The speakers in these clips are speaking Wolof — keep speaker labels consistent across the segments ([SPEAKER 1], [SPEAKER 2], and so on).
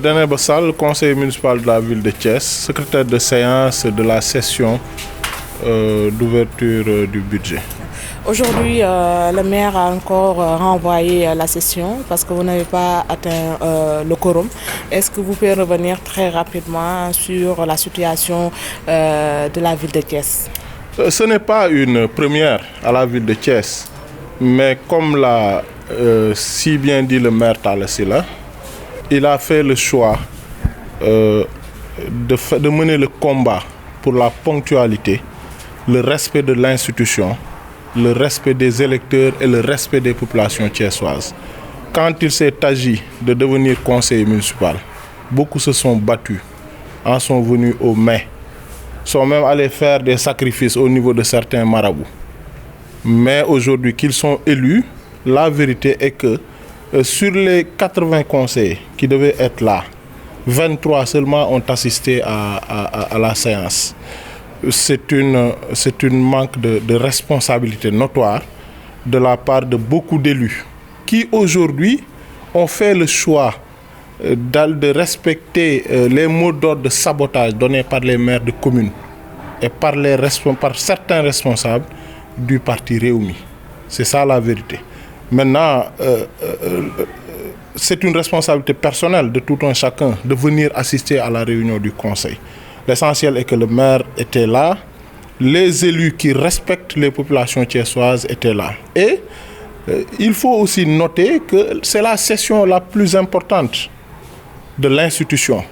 [SPEAKER 1] Daniel Bassal, conseiller municipal de la ville de Thiès, secrétaire de séance de la session d'ouverture du budget.
[SPEAKER 2] Aujourd'hui, le maire a encore renvoyé la session parce que vous n'avez pas atteint le quorum. Est-ce que vous pouvez revenir très rapidement sur la situation de la ville de Thiès?
[SPEAKER 1] Ce n'est pas une première à la ville de Thiès, mais comme l'a si bien dit le maire Talla Sylla, il a fait le choix de mener le combat pour la ponctualité, le respect de l'institution, le respect des électeurs et le respect des populations thiessoises. Quand il s'est agi de devenir conseiller municipal, beaucoup se sont battus, en sont venus aux mains, sont même allés faire des sacrifices au niveau de certains marabouts. Mais aujourd'hui qu'ils sont élus, la vérité est que sur les 80 conseillers qui devaient être là, 23 seulement ont assisté à la séance. C'est une manque de responsabilité notoire de la part de beaucoup d'élus qui aujourd'hui ont fait le choix de respecter les mots d'ordre de sabotage donnés par les maires de communes et par certains responsables du parti Rewmi. C'est ça la vérité. Maintenant, c'est une responsabilité personnelle de tout un chacun de venir assister à la réunion du conseil. L'essentiel est que le maire était là, les élus qui respectent les populations thiessoises étaient là. Et il faut aussi noter que c'est la session la plus importante de l'institution.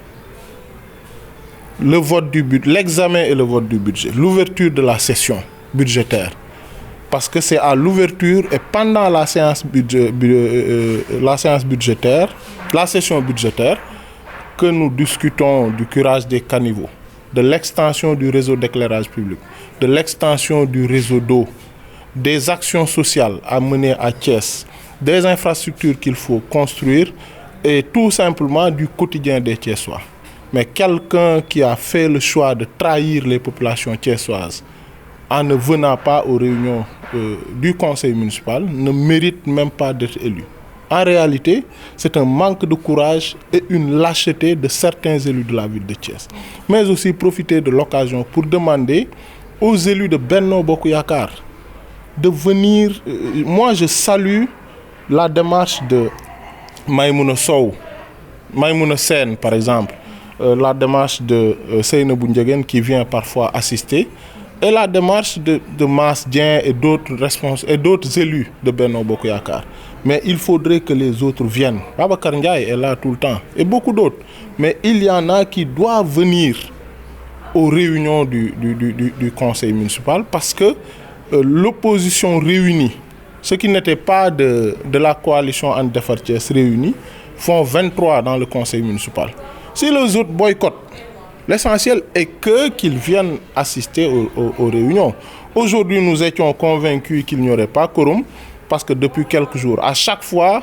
[SPEAKER 1] Le vote du budget, l'examen et le vote du budget, l'ouverture de la session budgétaire. Parce que c'est à l'ouverture et pendant la séance budgétaire, la session budgétaire, que nous discutons du curage des caniveaux, de l'extension du réseau d'éclairage public, de l'extension du réseau d'eau, des actions sociales à mener à Thiès, des infrastructures qu'il faut construire et tout simplement du quotidien des Thiessois. Mais quelqu'un qui a fait le choix de trahir les populations thiessoises en ne venant pas aux réunions du conseil municipal ne mérite même pas d'être élu. En réalité, c'est un manque de courage et une lâcheté de certains élus de la ville de Thiès. Mais aussi profiter de l'occasion pour demander aux élus de Benno Bokk Yakaar de venir. Moi, je salue la démarche de Maïmouna Sow, Maïmouna Sène par exemple, la démarche de Seynabou Ndiéguène qui vient parfois assister, et la démarche de Mass Dieng et d'autres élus de Benno Bokk Yakaar. Mais il faudrait que les autres viennent. Babacar Ndiaye est là tout le temps et beaucoup d'autres. Mais il y en a qui doivent venir aux réunions du conseil municipal parce que l'opposition réunie, ceux qui n'étaient pas de la coalition And Defar Thiès réunis, font 23 dans le conseil municipal. Si les autres boycottent, l'essentiel est qu'ils viennent assister aux réunions. Aujourd'hui, nous étions convaincus qu'il n'y aurait pas quorum parce que depuis quelques jours, à chaque fois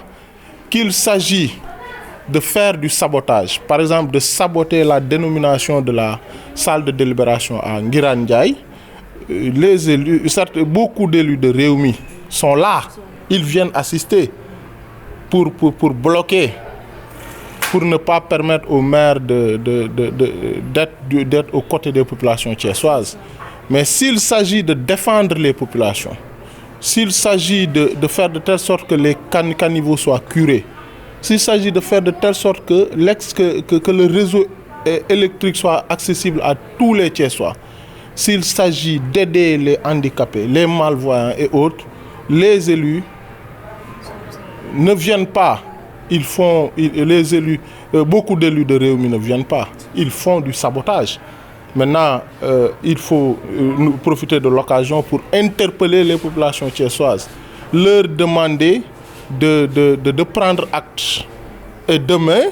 [SPEAKER 1] qu'il s'agit de faire du sabotage, par exemple de saboter la dénomination de la salle de délibération à Ngiran Ndiaye, les élus, beaucoup d'élus de Rewmi sont là, ils viennent assister pour bloquer, pour ne pas permettre aux maires d'être aux côtés des populations thiessoises. Mais s'il s'agit de défendre les populations, s'il s'agit de faire de telle sorte que les caniveaux soient curés, s'il s'agit de faire de telle sorte que le réseau électrique soit accessible à tous les Thiessois, s'il s'agit d'aider les handicapés, les malvoyants et autres, les élus ne viennent pas. Les élus, beaucoup d'élus de Rewmi ne viennent pas. Ils font du sabotage. Maintenant, il faut profiter de l'occasion pour interpeller les populations thiessoises, leur demander de prendre acte et demain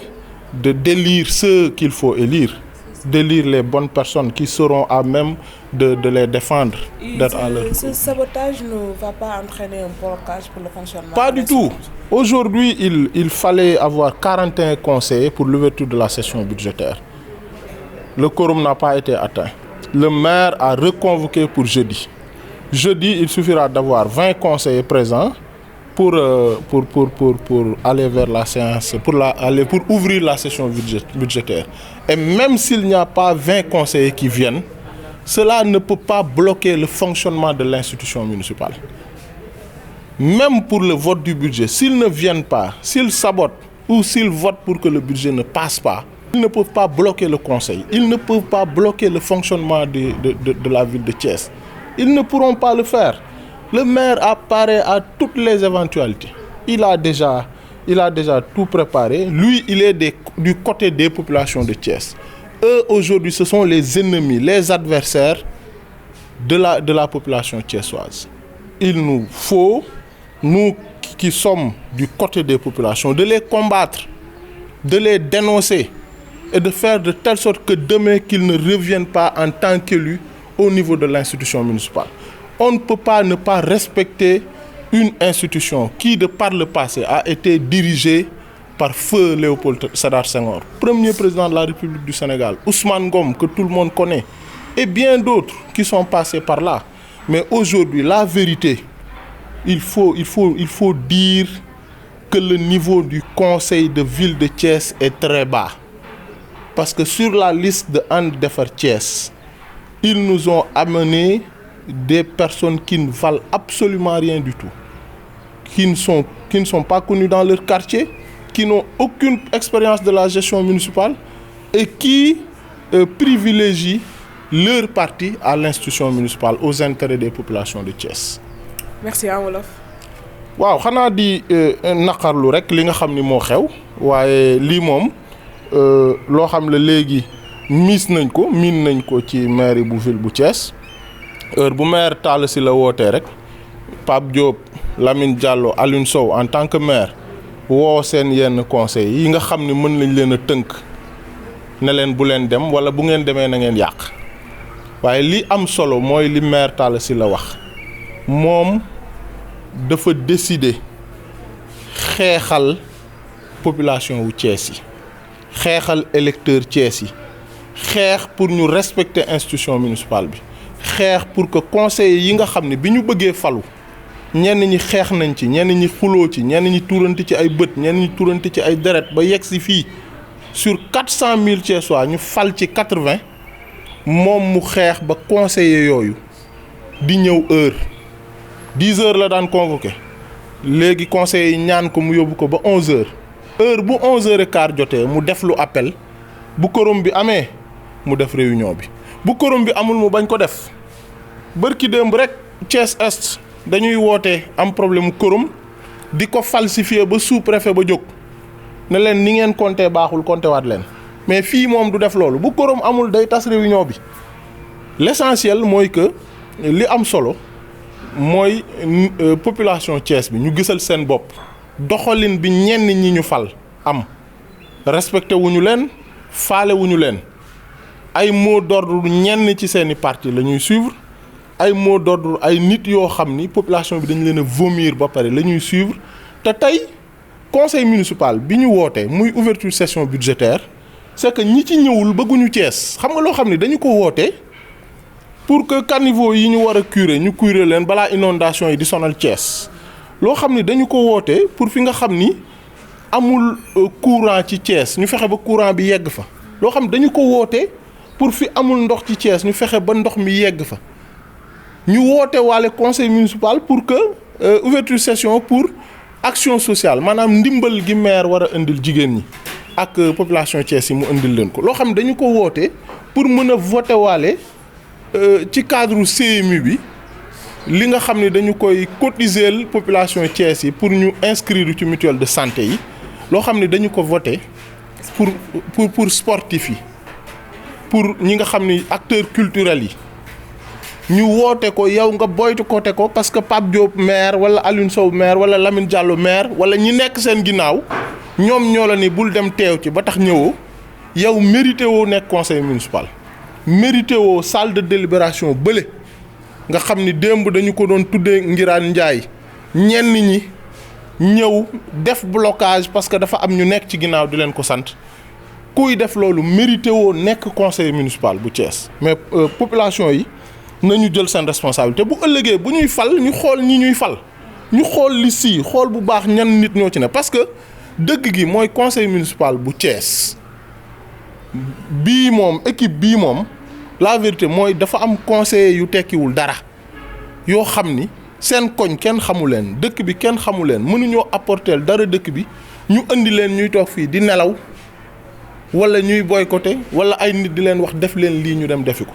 [SPEAKER 1] d'élire ceux qu'il faut élire, d'élire les bonnes personnes qui seront à même de les défendre.
[SPEAKER 2] Ce sabotage ne va pas entraîner un blocage pour le fonctionnement?
[SPEAKER 1] Pas du tout. Aujourd'hui, il fallait avoir 41 conseillers pour l'ouverture de la session budgétaire. Le quorum n'a pas été atteint. Le maire a reconvoqué pour jeudi. Jeudi, il suffira d'avoir 20 conseillers présents pour aller vers la séance, pour ouvrir la session budgétaire. Et même s'il n'y a pas 20 conseillers qui viennent, cela ne peut pas bloquer le fonctionnement de l'institution municipale. Même pour le vote du budget, s'ils ne viennent pas, s'ils sabotent ou s'ils votent pour que le budget ne passe pas, ils ne peuvent pas bloquer le conseil, ils ne peuvent pas bloquer le fonctionnement de la ville de Thiès. Ils ne pourront pas le faire. Le maire apparaît à toutes les éventualités. Il a déjà tout préparé. Lui, il est du côté des populations de Thiès. Eux, aujourd'hui, ce sont les ennemis, les adversaires de la population thiessoise. Il nous faut, nous qui sommes du côté des populations, de les combattre, de les dénoncer et de faire de telle sorte que demain, qu'ils ne reviennent pas en tant qu'élus au niveau de l'institution municipale. On ne peut pas ne pas respecter une institution qui, de par le passé, a été dirigée par feu Léopold Sédar Senghor, premier président de la République du Sénégal, Ousmane Ngom, que tout le monde connaît, et bien d'autres qui sont passés par là. Mais aujourd'hui, la vérité, il faut dire que le niveau du conseil de ville de Thiès est très bas. Parce que sur la liste de And Defar Thiès, ils nous ont amené des personnes qui ne valent absolument rien du tout, qui ne sont pas connues dans leur quartier, qui n'ont aucune expérience de la gestion municipale et qui privilégient leur parti à l'institution municipale, aux intérêts des populations de Thiès.
[SPEAKER 2] Merci à wolof.
[SPEAKER 1] waaw xanaa di naqarlu rek li nga xam ni moo xew waaye lii moom loo xam ne léegi miin nañ ko ci mairie bu ville bu Thiès heure bu maire Talla Sylla wootee rek Pape Diop, Lamine Diallo, Alioune Sow en tant que maire woo seen yenn conseil yi nga xam ni mën nañ leen a tënk ne leen bu leen dem wala bu ngeen demee na ngeen yàq waaye li am solo mooy li maire Talla Sylla wax moom dafa décider xeexal population wu Thiès yi xeexal électeur Thiès yi xeex pour ñu respecter institution municipale bi xeex pour que conseillers yi nga xam ne bi ñu bëggee falu ñenn ñi xeex nañ ci ñenn ñi xuloo ci ñenn ñi tuurante ci ay bët ñenn ñi tuurante ci ay deret ba yegg si fii sur 400 000 Thiessois ñu fal ci 80 moom mu xeex ba conseillers yooyu di ñëw heure 10 heures la daan convoqué léegi conseillers yi ñaan ko mu yóbbu ko ba 11 heures heure bu 11 heures et quart jotee mu def lu appel bu quorum bi amee mu def réunion bi bu quorum bi amul mu bañ ko def bërki démb rek Thiès Est dañuy woote am problème mu quorum di ko falsifier ba sous-préfet ba jóg ne leen ni ngeen compter baaxul compter waat leen mais fii moom du def loolu bu quorum amul day tas réunion bi l'essentiel mooy que li am solo mooy population Thiès bi ñu gisal seen bopp doxalin bi ñenn ñi ñu fal am respecté wuñu leen faale wuñu leen ay mot d'ordre ñenn ci seeni parti la ñuy suivre ay mot d'ordre ay nit yoo xam ni population bi dañ leen a vomir ba pare la ñuy suivre te tey conseil municipal bi ñu wootee muy ouverture session budgétaire c'est que ñi ci ñëwul bëgguñu Thiès xam nga loo xam ni dañu ko wootee pour que caniveau yi ñu war a curer ñu curer leen balaa inondation yi di sonal Thiès loo xam ni dañu ko wootee pour fi nga xam ni amul courant ci Thiès ñu fexe ba courant bi yegg fa loo xam ni dañu ko wootee pour fi amul ndox ci Thiès ñu fexe ba ndox mi yegg fa ñu woote waale conseil municipal pour que ouverture session pour action sociale maanaam ndimbal gi maire war a indil jigéen ñi ak population Thiès yi mu indil leen ko loo xam ne dañu ko woote pour mën a voter waale ci cadre CMU bi li nga xam ne dañu koy cotiser population Thiès yi pour ñu inscrire ci mutuelle de santé yi loo xam ne dañu ko voter pour sportif yi pour ñi nga xam ni acteurs culturels yi ñu woote ko yow nga boytu côté ko parce que Pape Diop maire wala Alioune Sow maire wala Lamine Diallo maire wala ñi nekk seen ginnaaw ñoom ñoo la ni bul dem teew ci ba tax ñëwoo yow mérité woo nekk conseil municipal mérité woo salle de délibération bële nga xam ni démb dañu ko doon tuddee Ngiraan Njaay ñenn ñi ñëw def blocage parce que dafa am ñu nekk ci ginnaaw di leen ko sant kuy def loolu mérité woo nekk conseil municipal bu Thiès mais population yi nañu jël seen responsabilité bu ëllëgee bu ñuy fal ñu xool ñi ñuy fal ñu xool li si xool bu baax ñan nit ñoo ci ne parce que dëgg gi mooy conseil municipal bu Thiès bii moom équipe bii moom la vérité mooy dafa am conseiller yu tekkiwul dara yoo xam ni seen koñ kenn xamu leen dëkk bi kenn xamu leen mënuñoo apporter dara dëkk bi ñu indi leen ñuy toog fii di nelaw wala ñuy boycotter wala ay nit di leen wax def leen lii ñu dem defi ko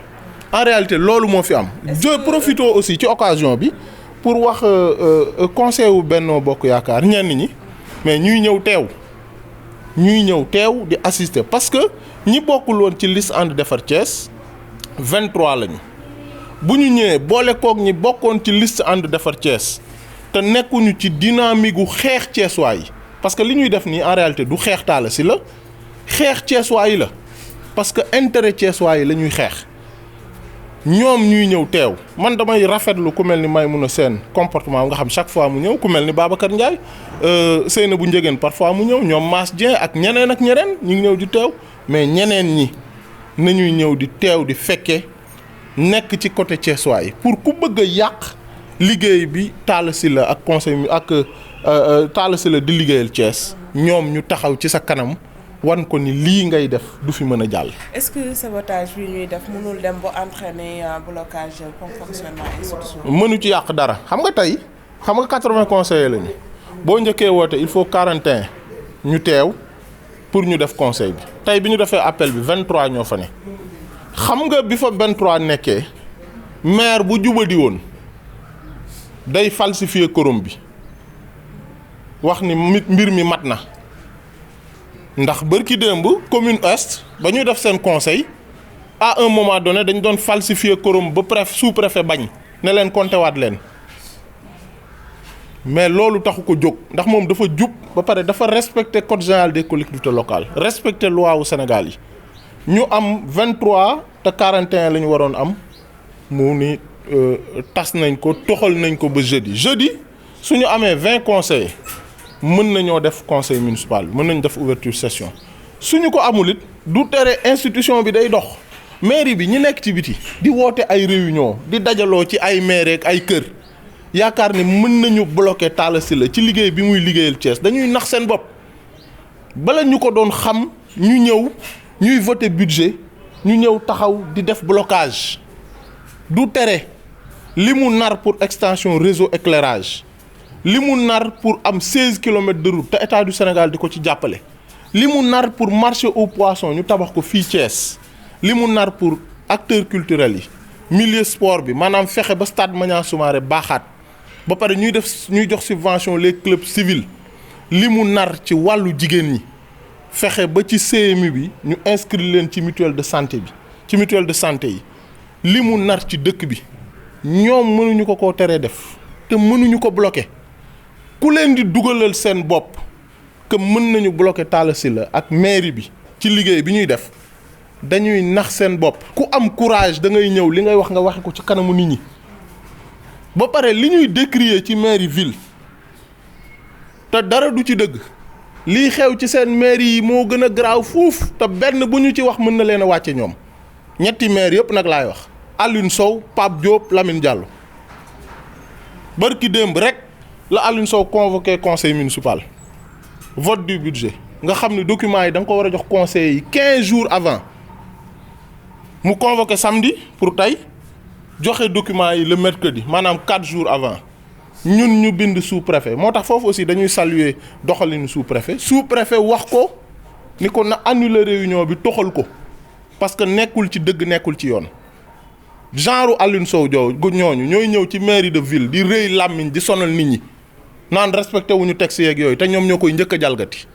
[SPEAKER 1] en réalité loolu moo fi am. je profite aussi ci occasion bi pour wax conseil wu Benno Bokk Yaakaar ñenn ñi mais ñuy ñëw teew di assister parce que ñi bokkul woon ci liste ànd defar Thiès 23 lañu bu ñu ñëwee boole koog ñi bokkoon ci liste ànd defar Thiès te nekkuñu ci dynamique gu xeex Thiessois yi parce que li ñuy def nii en réalité du xeex Talla Sylla xeex Thiessois yi la parce que intérêt Thiessois yi la ñuy xeex ñoom ñuy ñëw teew man damay rafetlu ku mel ni Maïmouna Sène comportement nga xam chaque fois mu ñëw ku mel ni Babacar Ndiaye Seynabou Ndiéguène parfois mu ñëw ñoom Mass Dieng ak ñeneen ñu ngi ñëw di teew mais ñeneen ñi nañuy ñëw di teew di fekke nekk ci côté Thiessois yi pour ku bëgg a yàq liggéey bi Talla Sylla ak conseil ak Talla Sylla di liggéeyal Thiès ñoom ñu taxaw ci sa kanam wan ko ni lii ngay def du fi mën a jàll.
[SPEAKER 2] Est-ce que sabotage bi ñuy def mënul dem ba entraîner blocage bon fonctionnement institution.
[SPEAKER 1] mënu ci yàq dara xam nga 80 conseillers lañu boo njëkkee woote il faut 41 ñu teew pour ñu def conseil bi tey bi ñu defee appel bi 23 ñoo fa ne xam nga bi fa 23 nekkee maire bu jubadi woon day falsifier quorum bi wax ni mbir mi mat na. ndax bërki démb commune est ba ñuy def seen conseil à un moment donné dañ doon falsifier quorum ba sous-préfet bañ ne leen compté waat leen mais loolu taxu ko jóg ndax moom dafa jub ba pare dafa respecter code général des collectivités locales respecter loi wu Sénégal yi ñu am 23 te 41 la ñu waroon am mu ni tas nañ ko toxal nañ ko ba jeudi suñu amee 20 conseillers mën nañoo def conseil municipal bi mën nañ def ouverture session suñu ko amul it du tere institution bi day dox mairie bi ñi nekk ci biti di woote ay réunion di dajaloo ci ay maire ak ay kër yaakaar ni mën nañu bloquer Talla Sylla ci liggéey bi muy liggéeyal Thiès dañuy nax seen bopp bala ñu ko doon xam ñu ñëw ñuy voter budget ñu ñëw taxaw di def blocage du tere li mu nar pour extension réseau éclairage li mu nar pour am 16 kilomètres de route te état du Sénégal di ko ci jàppale li mu nar pour marché aux poissons ñu tabax ko fii Thiès li mu nar pour acteurs culturels yi milieu sport bi maanaam fexe ba stade Maniang Soumaré baaxaat ba pare ñuy jox subvention les clubs civils li mu nar ci wàllu jigéen ñi fexe ba ci CMU bi ñu inscrire leen ci mutuelle de santé yi li mu nar ci dëkk bi ñoom mënuñu ko koo teree def te mënuñu ko bloquer ku leen di dugalal seen bopp que mën nañu bloquer Talla Sylla ak mairie bi ci liggéey bi ñuy def dañuy nax seen bopp. ku am courage da ngay ñëw li ngay wax nga waxe ko ci kanamu nit ñi ba pare li ñuy décrier ci mairie ville te dara du ci dëgg lii xew ci seen mairie yi moo gën a garaaw fuuf te benn bu ñu ci wax mën na leen a wàcce ñoom ñetti maire yëpp nag laay wax Alioune Sow Pape Diop Lamine Diallo barki démb rek la Alioune Sow convoqué conseil municipal vote du budget nga xam ne documents yi da nga ko war a jox conseil yi 15 jours avant mu convoqué samedi pour tey joxe documents yi le mercredi maanaam 4 jours avant ñun ñu bind sous-préfet moo tax foofu aussi dañuy saluer doxalinu sous-préfet wax ko ni ko na annuler réunion bi toxal ko parce que nekkul ci dëgg nekkul ci yoon genre Alioune Sow ñooñu ñooy ñëw ci mairie de ville di rëy làmmiñ di sonal nit ñi naan respecté wuñu texte yeeg yooyu te ñoom ñoo koy njëkk a jalgati